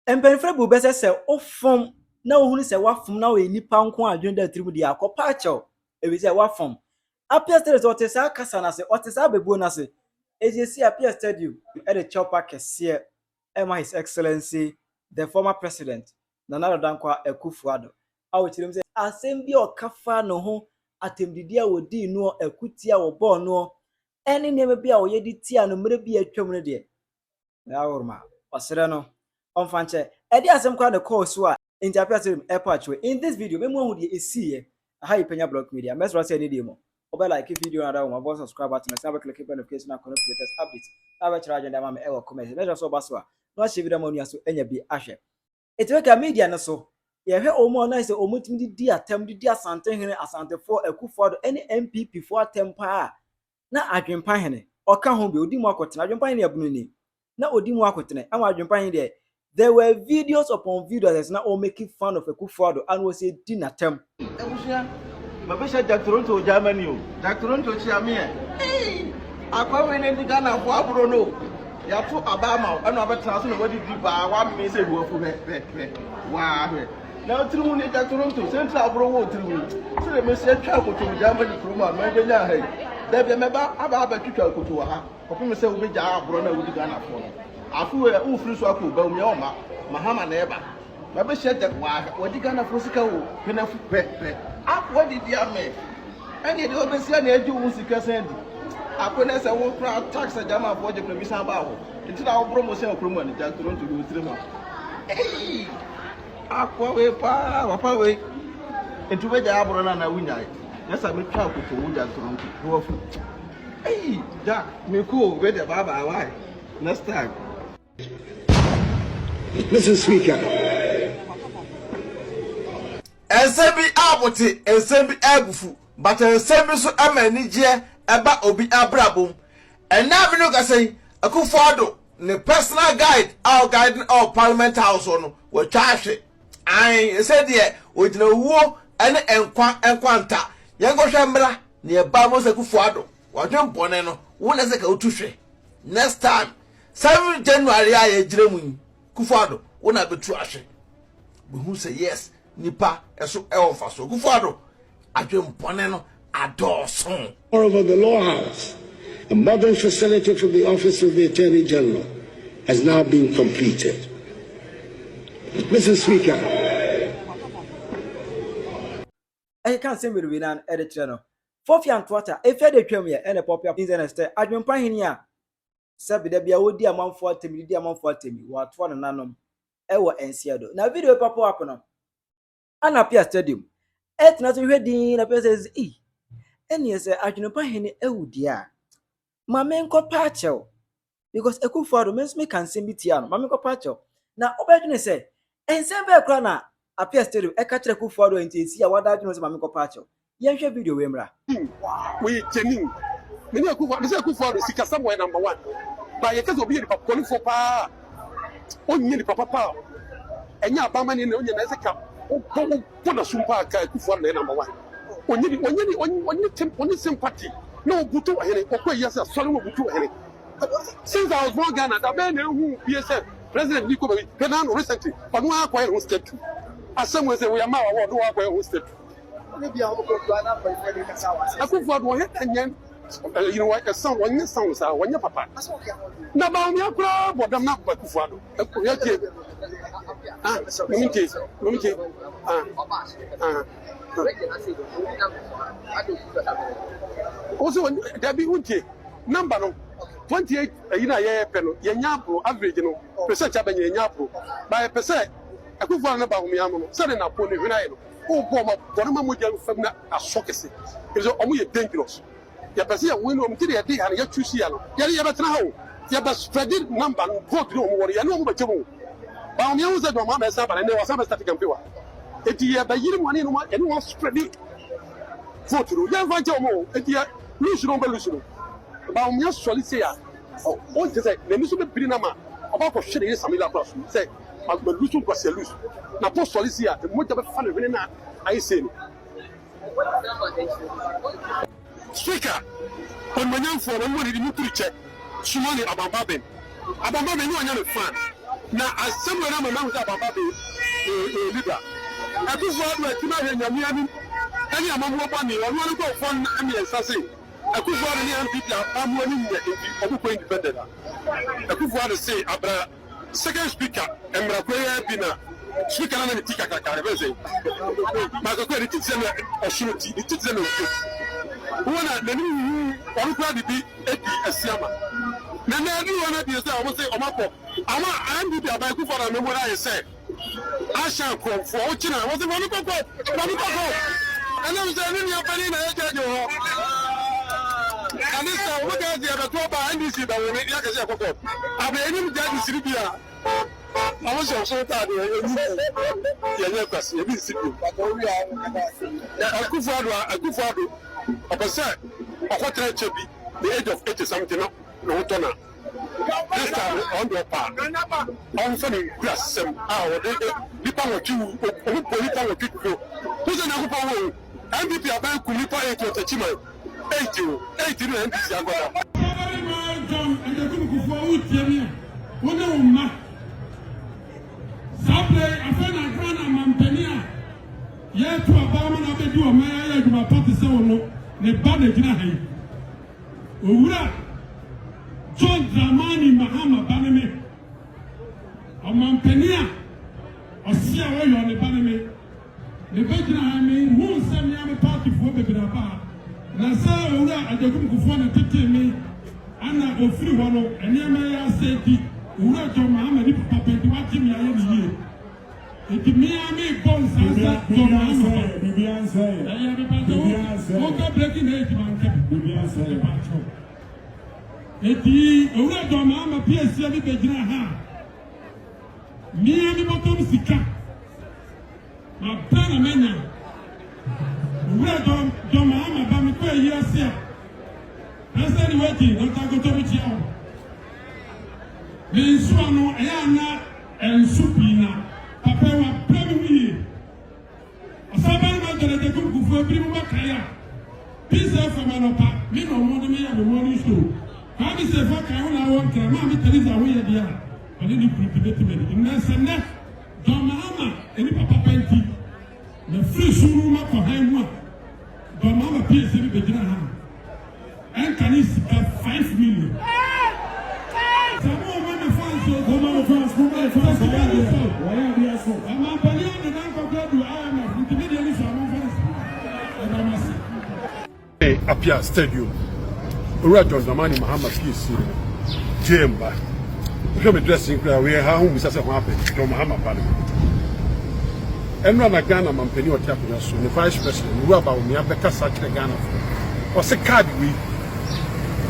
Empenfre bu bese se ofom na ohunu se wafom na we nipa nko adwen da trimu dia akopa achew ebi se wafom apia stadium so otesa kasa na se otesa bebuo na se ejesi apia stadium e de chopper kese his excellency the former president Nana Addo Dankwa Akufo-Addo awo chirem se asem bi okafa no ho atemdidi a wodi no akutia wo ball no ene neme bi a wo yedi tia no mere bi atwam no de na awurma osere no onfanche edi asem kwa the call so a interpret airport in this video memo hu de esi hi penya block media mesro say ni demo obe like video na dawo ma subscribe button na sabe click notification na connect latest updates na be chira agenda ma me e wo comment mesro so baso a no share video ma nua so enya bi ahwe etweka media no so ye hwe omo na say omutimi di atem di asante hene asante for Akufo-Addo any MPP for atempa na adwempa hene oka ho be odi mu akotena adwempa hene abunu ni na odi mu akotena anwa adwempa hene de there were videos upon videos now all making fun of Akufo-Addo and was a dinner term. Mabesha Jack Toronto Germany. Jack Toronto Chiamie. Hey! Akwa we ne Ghana for abro no. Ya to Abama and abetana so no wadi di ba wa me say wo fu he. Wa he. Na trimu ne Jack Toronto central abro wo trimu. So le me say twa ko to Germany kroma ma be nya he. Da be me ba aba twitwa ko to ha. Ko me say wo be ja abro na wodi Ghana for no. Afu we u free so akọ ba umye oma mahama na eba ma be shete wa wodi Ghana for sika wo penafu pe akọ di dia me eni de obesi na eju wo sika sendi akọ na se wo pra tax jama for je promise ba wo nti na wo promotion okromo ni Jack Toronto do tirema akọ we pa we nti we ja abro na wunya yesa me twa akọ to wo Jack Toronto wo fu Jack me ko we de baba why next time. Mr. Speaker. Ensembi abuti, ensembi abufu, but ensembi so amani je eba obi abrabom. And now we know ka say Akufo-Addo ne personal guide, our guiding our parliament house on we charge. I said there we no wo ene enkwanta. Yango hwembra ne eba mo Akufo-Addo. Wadwen bone no, wo na se ka otuhwe. Next time 7 January aye jiremu Akufo-Addo wona betu ahwe be who say yes nipa eso e onfa so Akufo-Addo adwempone no adoson. Moreover, the Law House, a modern facility for the Office of the Attorney General, has now been completed. Mr. Speaker. I can't say we nan edit no. Fofi antwata e fe de twam ye ene pop up internet adwempa hini a sabi da bia wodi amanfo atemi di amanfo atemi wato na nanom ewo ensiado na video papo up no ana pia stadium etna so hwedin na pese eni ese adwempa hini ewudi a ma menko pachew because Akufo-Addo me kan sembi tia no ma menko pachew na obedwene se ensembe kra na apia stadium e ka kire Akufo-Addo enti a wada adwene se ma menko pachew yenhwe video we mra we genuine many Akufo-Addo sika somewhere number 1 but you case obi the police for pa onye the papa enya abama ni onye na sika o na sumpa ka Akufo-Addo number 1 onye sympathy no butu here okwa yesa sorry wo butu here since I was born Ghana that man who PSF president Niko Babi Ghana recently but no akwa here state asem we say we am award no akwa here state Akufo-Addo he enyen you know what? A son, one year sounds out, one year papa. Now, about me, I bought them not Akufo-Addo. Also, there be Unti number no 28 a year penal, Yanyapo, average, you know, percent of Yanyapo by a percent. Akufo-Addo about me, I'm suddenly upon the Vinay. Oh, Bomma, Mujan from that advocacy is only dangerous. Ya pese we no mtiri ya di ya chusi ya no ya betena ho ya ba spread number vote no mo ya no mo bechemo ba o mi anza do ma ba sa ba ne wa sa ba start campaign wa eti ya ba yiri mo ne no ya no spread vote no ya va je mo eti ya lose no ba lose no ba o mi asoli se ya o je say ne mi so be biri na ma o ba ko hwe ne samila plus say ma lose ko se lose na po soli se ya mo ja ba fa ne na ai se ni Speaker, on my young for one money to check. Sumani Abambaben. Abambaben, you are not a fan. na asɛm na ma na baba be leader akufo adu akima hwe nyamia ni ani amamu bɔ ni ɔno ne kɔ fɔn amiɛnsa se akufo adu ne MPP amu ani nyɛ nti ɔbɛkɔ independent akufo adu se abra second speaker emrakɔyɛ bi na speaker na ne tika kakare bɛ se ma ko ko ti tsɛ na ɔhuru ti ti tsɛ na ɔhuru wona na ni ɔno kɔ adi bi edi asiama na na ni wona bi se ɔmo se ɔmakɔ ama MPP abai akufo adu memo na yɛ sɛ Asha Kronfo, Ochina, was the one who got and I'm saying, you're penny, I tell you. And this time, look at the other 12 and this is the way I can say, I've been able to get the city. I was so tired. You're never see a city. I could follow a percent of what I should be the age of 80 something. No, Tona. This time on your part, on funny grass, some hour, the power to Politan. Who's an apple? MPP about Kulipa 8 or Tachima 80 and this Yago. And the Kuku for Utiamia. What a woman. Sabre, a friend of Grana Mampania. Yet to a barman of the door, my to my party solo, the Badagina. Ura. John Dramani Mahama Baname, a Mampania, a Sia on the Baname, the Virgin Army, who sent me a party for the Binaba, Nasa Ura at the Gufana Tete me, Anna Ofriwano, and Yamaya Seti, Ura John Mahama, Papa, to watch him here. It me bones answer, John Mahama, Bibian say, I am a breaking age man kept Bibian say. Eti owura do ma ma PSC bi begyina ha mi botom sika ma bana menya owura do ma ba mi ko yi ase a ase ni wati no ta go to mi chi awo mi nsu ano e ya na ensu pina papa wa premi wi asaba ma jere de ku fu bi mu makaya pizza for manopa mi no mo de mi ya mo ni show. How is the fuck I want to Mammy Teresa away at the end? I didn't prepare me. In Nasa, John Mahama, any Papa Penti, the free Suruma for him. John Mama appears in the Beginner. And can he have 5 million? Some more women fans, some more fans, I'm a Palian and Uncle God to IMF, intermediately some fans. Apia Stadium. Ura John Dramani Mahama PSC Jemba. If I'm dressing we are home with us happen. John Mahama Bani. And run a Ghana Mampeni or Tapia soon. The vice president, who about me, I better such a Ghana. Or say card we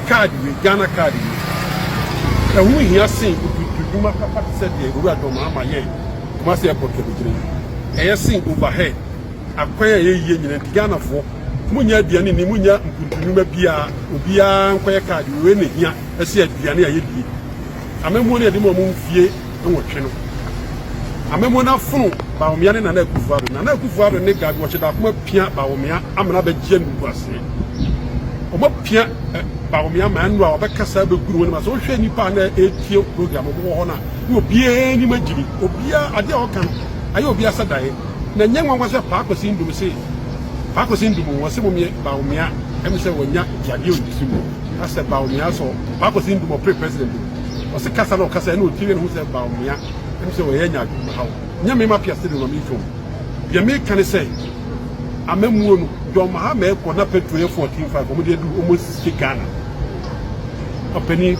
Ghana card. And we here saying, you must have said the Ura John Mahama ye. Must have put the dream. I sing overhead. Acquire a year in Ghana for. Munya diane ni munya nkuntunuma bia obia nkoye card we ne hia ese aduane ayedi amemo ne de mo mfie enwotwe no amemo na funu ba omia ne na akufuado ne gad wo cheda kuma pia ba omia amana ba gye nu ase omo pia ba omia ma anu a obekasa be guru woni ma so hwe nipa na etie program bo ho na obia ni magiri obia ade a oka no aye obia sadae na nyanwa kwase pa akosi ndum se Pakosin do was me Baumia, and say when Yadio Disimu. I said Baumia, so Pakosin do pre president. Was a Casano Casano, who said Baumia, and so Yanya, how Yamima Piastin on me too. Yame can say, I mean, John Mahamed for not pay to 14.5, when they do almost Ghana. A penny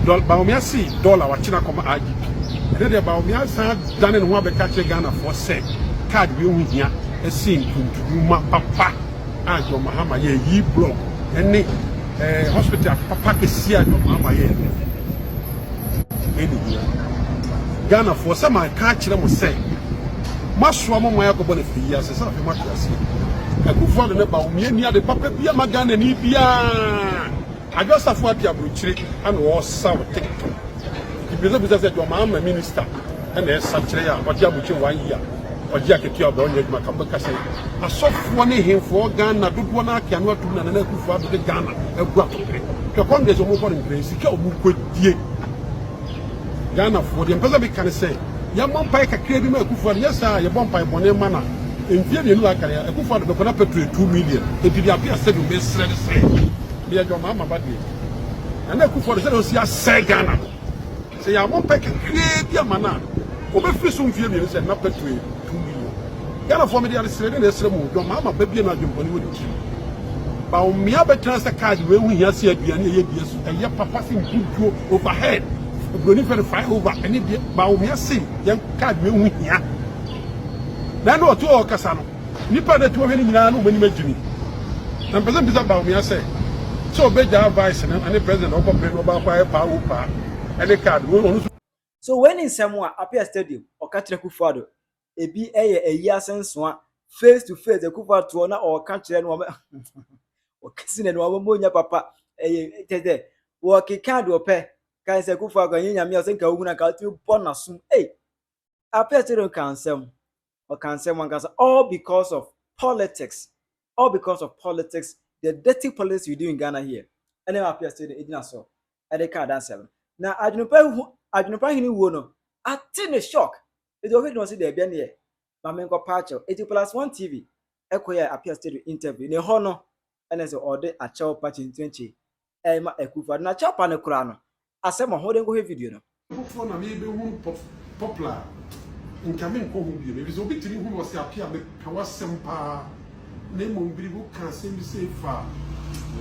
Baumia see dollar or China come IGP. Then the Baumia sat done in one catch Ghana for say, card we here. A scene to my papa and your Mahama ye block and hospital papa is here to Mama ye. Ghana for some I catch them say. Maswama Mayako for years as of much as I could fall in about me near the papa Pia Magan and Ibia. I just have what you have retreat and was sour TikTok. If you look at your Mama minister and there's such a what you have 1 year. Ojia ketua ba onye djuma kabeka say asofo ne hemfo Ghana dodo na aka no atu na na akufu ado de Ghana egu atopre to congress omo for increase sika omu kodie Ghana for the person be can say ya bompa ka kire bi ma Akufo yes sir ya bompa bone mana enfie bi nu aka ya Akufo do kona petrol 2 million e di apia se do be sre sre bi ajo mama ba de and Akufo say do si say Ghana say ya bompa ka kire bi mana o be fi so mfie bi say na petrol 2 million Ghana for me dey sre dey sre mu do mama ba bi na ajo bone wo di ba o mia be transfer card we hu hia se aduane ye die so eye papa sin gudu overhead Bruni verify over any ba o mia se yan card we hu hia na no to o kasa no nipa de to we ni nyina no mani magini na person bisa ba o mia se so be ja vice na any president o complain over kwa pa o pa any card we onu. So when in Samoa appear stadium o ka kire Akufo ebi eye eyi asenso face to face Akufo na o ka kire no o kisine no mo nya papa eye tete wo ki card o pe kan se Akufo agan nyame o se nka ogun na ka tu bonasum appear stadium cancel or cancel one cancel all because of politics the dirty politics we do in Ghana here and then appear stadium ejina so e dey card answer na adwunupa hini wo no ati ne shock e dey no say dey bia ne ma me nko pacho 80+1 TV ekoya appear stadium interview ne ho no ene say ode a chew patch in 20 ma Akufo na chew pa ne kura no asem ho de go video no Akufo na me be hu popular nkamen ko hu bi me so bi tiri hu wo se appear me kawasem pa na mo mbiri bu kan se mi se fa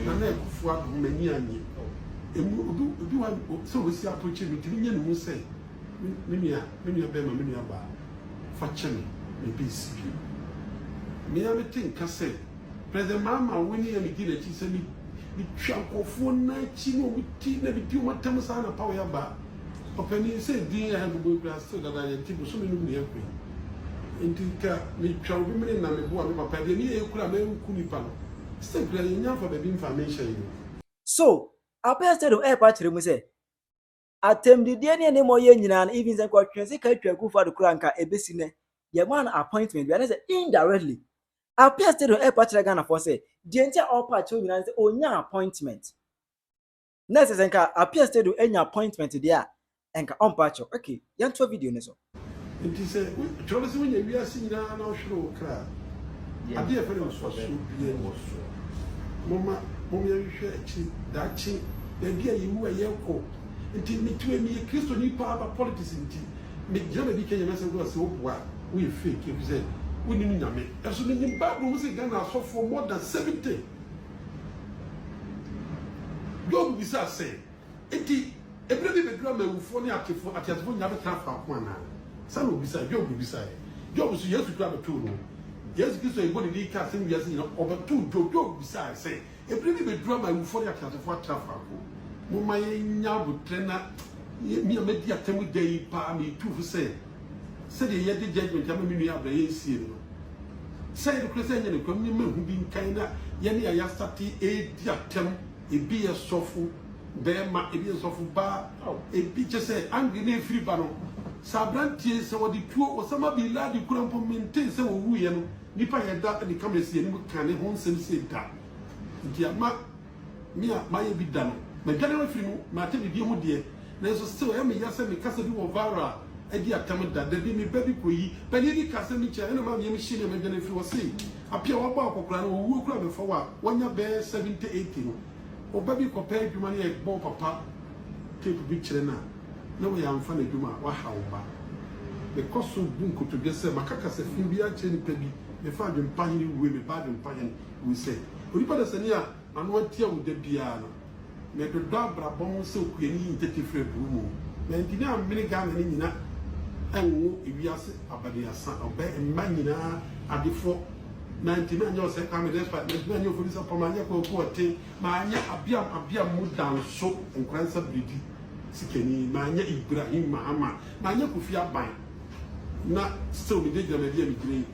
na Akufo adu mani anyi emu obi wa so we see approach me tiri nye no say me nua be ma me nua ba fa chemi me be sipi me ya me think ka say president mama woni am gi na chi say mi twa kofo na chi no mi ti na bi ti o matam sa na pa ya ba opani say din ya do bo kra so da ya ti bo so me no ni ekwe intika mi twa obi me na me bo a me papa de ni e kura me ku ni pa no say kura nya fa ba bi information you so appear stadium pa kire mu say atemdidie ne mo ye nyina even say ko twen se ka twa Akufo kura nka ebesi ne ye man appointment bi na say indirectly appear stadium pa kire Ghana for say the entire all part you nyina say onya appointment na say nka appear stadium enya appointment there enka on patch okay yan to video ne so it is a cholo se when we are seeing na ohwero kra ade e fere so bi e wo so mama ya hwe achi da chi da bia yiwu aye ko nti mitu emi Kristo ni pa ba politics nti me jama bi Kenya message go se oboa we fake you say we ni nyame eso ni Bible we say Ghana so for more than 70 God be say enti ebrebi bedura mawufo ni atefo nyabe transfer ko ana san obi say God be say God so Yesu kra beto no Yesu Kristo e body ni ka sem Yesu ni obeto God be say ebrebi bedura mawufo ni atefo transfer ko mo maye nya butre na mi amedi atemu dei pa mi tu say de ye de judgment am mi nua abraye sie no say the Christian ni ko mi mehu bi nkan na ye ne ya start e di atem e bi e sofu be ma e bi e sofu ba e bi je say angry na free ba no sabrantie se wodi tuo osama bi la di kurampo maintain se wo wuye no nipa ye da ni kamera sie ni kan ne ho nsem se da nti ama mi a ma ye bi da no ma gane no free no ma te bi ho de na so still e me ya se me kasa bi wo vara edi atam da bi me baby koyi bani di kasa mi cha na ma me shi ne me gane free wo sei apia wo ba akokora no wo kura me fa wa wonya be 70 80 no o baby ko pe adwuma ne e bo papa tape bi kire na wo ya amfa na adwuma wa hawo ba because so bunko to gese makaka se fin bi a che ni pe bi me fa adwum pa ni we me ba adwum pa ni we say onipa da sani a anu atia wo da bia no me do abra bom se okuani intete frɛ buru mu na ntina amene Ghana ni nyina enwo ewiase abade asa oba emma nyina adefo 99 nyo se kamera expert 99 nyo folisa pamanya ko ote ma anya abia mu danso nkransa bridi sikeni ma anya Ibrahim Mahama ma anya Kofi Aban na still me dey jama dia me gire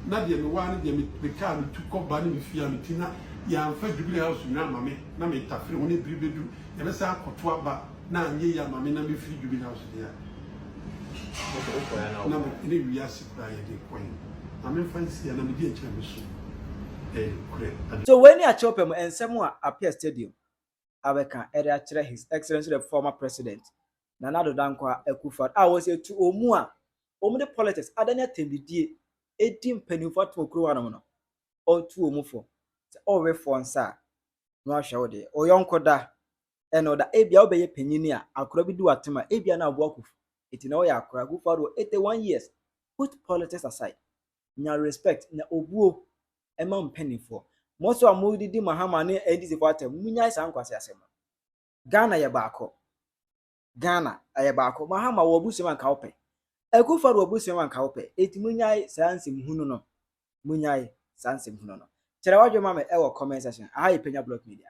na dia me wa na dia me ka me tukọ ba ni me fia me tina ya mfa Jubilee House na mame na me tafere woni bribedu ya be sa akoto aba na anye ya mame na me free Jubilee House dia na me ni wi asikura ya de coin ame fancy na me di enche me so kure so when you chop him and someone appear stadium abeka area kire His Excellency the former president Nana Addo Dankwa Akufo-Addo a wɔsɛ tu omu a omu de politics adanya tembidie edi mpanimfo ato kuro hanom no otu omu fo sɛ ɔwe fo nsa no ahwɛ wo de oyɔnko da ɛno da ebia obɛyɛ panyini a akora bi di watema ebia na abo akufo eti na ɔyɛ akora Akufo-Addo 81 years. Put politics aside, nya respect na obuo ɛma mpanimfo mo so amudidi Mahama ne NDC for atem munya isa nkwase asɛm. Ghana yɛ baako. Ghana ayɛ baako. Mahama wɔ busua nka wopɛ. Akufo-Addo wɔ busua nka wopɛ. Eti munya saa nsɛm hunu no. Munya saa nsɛm hunu no. Kyerɛ wadwo ma me ɛwɔ comment section. Aha yɛ Penya Block Media.